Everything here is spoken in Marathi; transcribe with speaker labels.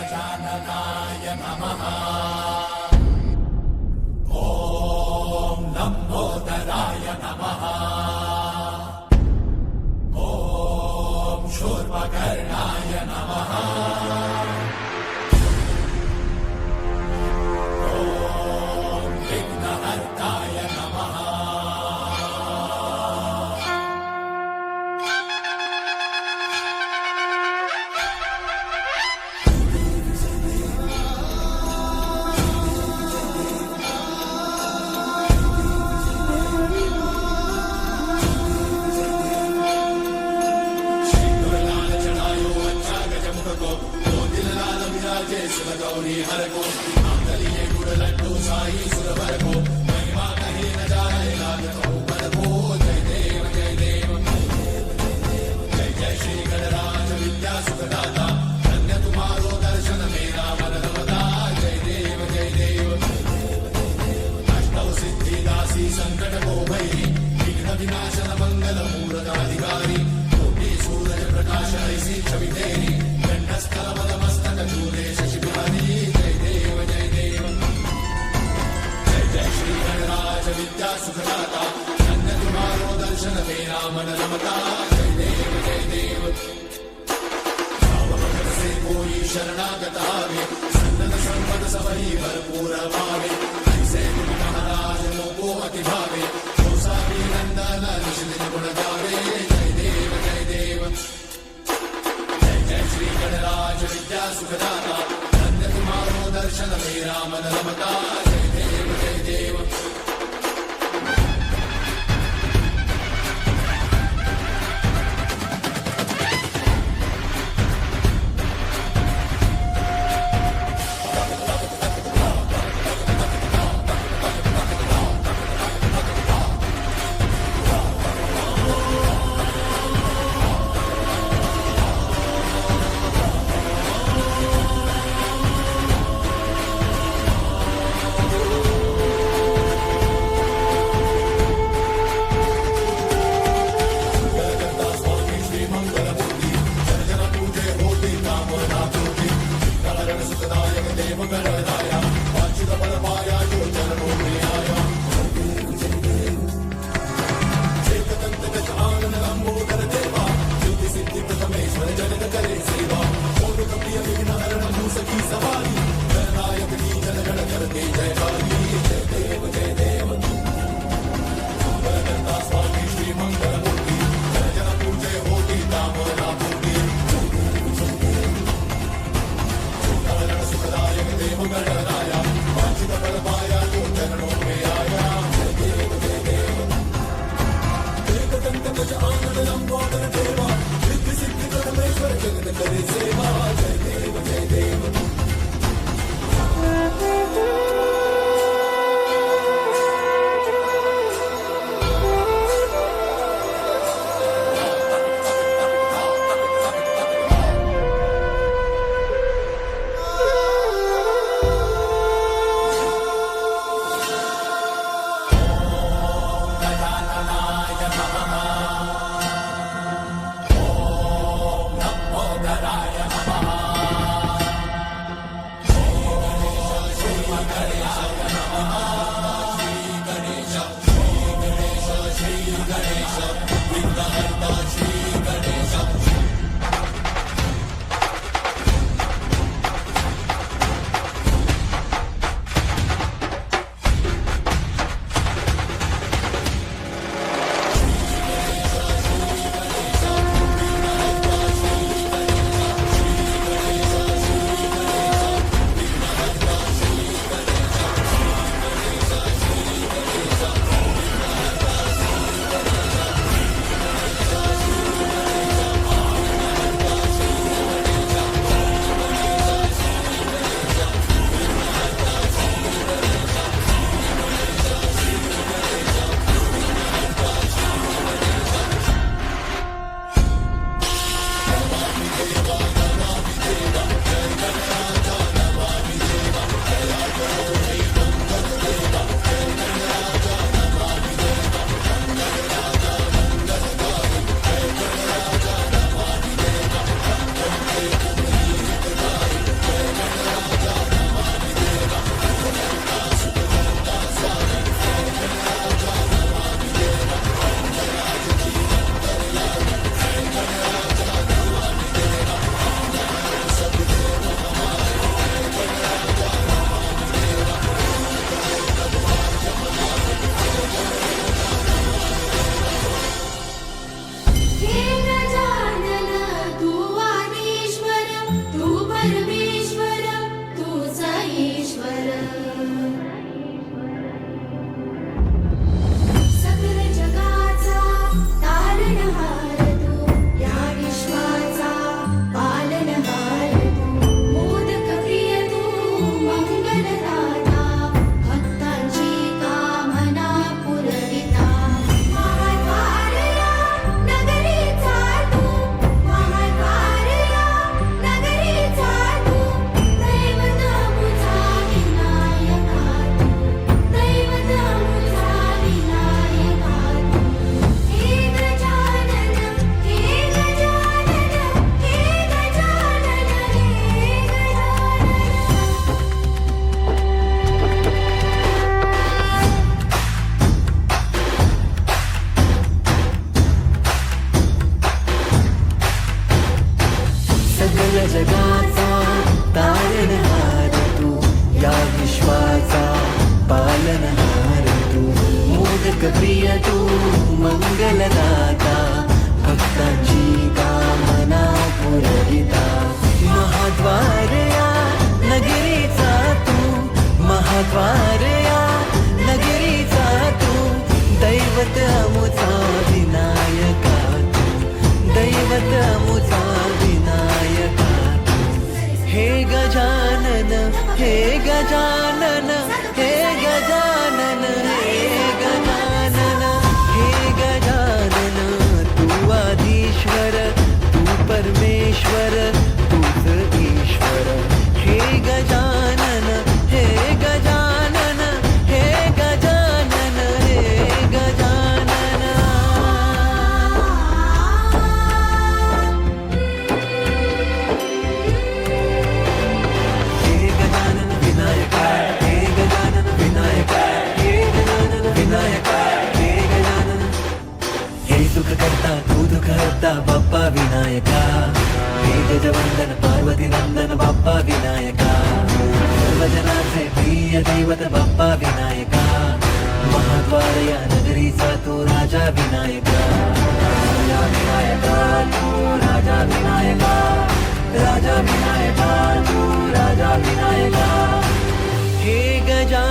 Speaker 1: गजाननाय नमः। ॐ लम्बोदराय नमः। ॐ शूर्पकर्णाय नमः। ॐ विघ्नहर्ताय नमः। गौरी हर को मांगलिये गुड़ लड्डू साई सुरवर को महिमा कही न जाए लागत ऊपर को। जय देव जय देव जय जय श्री गणराज विद्या सुखदाता धन्य तुम्हारो दर्शन मेरा मन रमता। जय देव जय देव अष्टौ सिद्धि दासी संकट को भई विघ्न विनाशन मंगल मूर्त अधिकारी कोटि सूरज प्रकाश ऐसी छवि तेरी कंठस्थल पदमस्तक चूरे शशि विद्या सुखदाता धन्य तुम्हारो दर्शन मेरा मन रमता। जय देव जय देव भगत से कोई शरणागत आवे सन्नत संपद सबही भरपूर पावे। ऐसे तुम महाराज लोगो अति भावे कोसा भी नंदन निश्चित गुण गावे। जय देव जय देव जय जय श्री गणराज विद्या सुखदाता धन्य तुम्हारो दर्शन मेरा मन रमता। जय देव जय देव
Speaker 2: जगाचा तारणहार तू, या विश्वाचा पालनहार तू, मोदक प्रिय तू, मंगलदाता, भक्तांची कामना पुरविता, महाद्वार या नगरीचा तू, महाद्वार या नगरीचा तू, दैवत अमुचा विनायका तू, दैवत अमुचा विनायका तू. हे गजानन, हे गजानन, हे गजानन, हे गजानन, हे गजानन, तू आदिश्वर, तू परमेश्वर, तूच ईश्वर. हे गजानन, हे गजानन, हे गजानन, हे गजानन. हे गजानन विनायका, हे गजानन विनायका, हे गजानन विनायका, हे गजानन. हे सुख करता तू दुःख हरता बाप्पा विनायका, हे गजवंदन पार्वती नंदन बाप्पा विनायका, सर्वजनाचे प्रिय दैवत बाप्पा विनायका, महाद्वार या नगरीचा तू राजा विनायका, राजा विनायका तू राजा विनायका, राजा विनायका तू राजा विनायका. हे गजा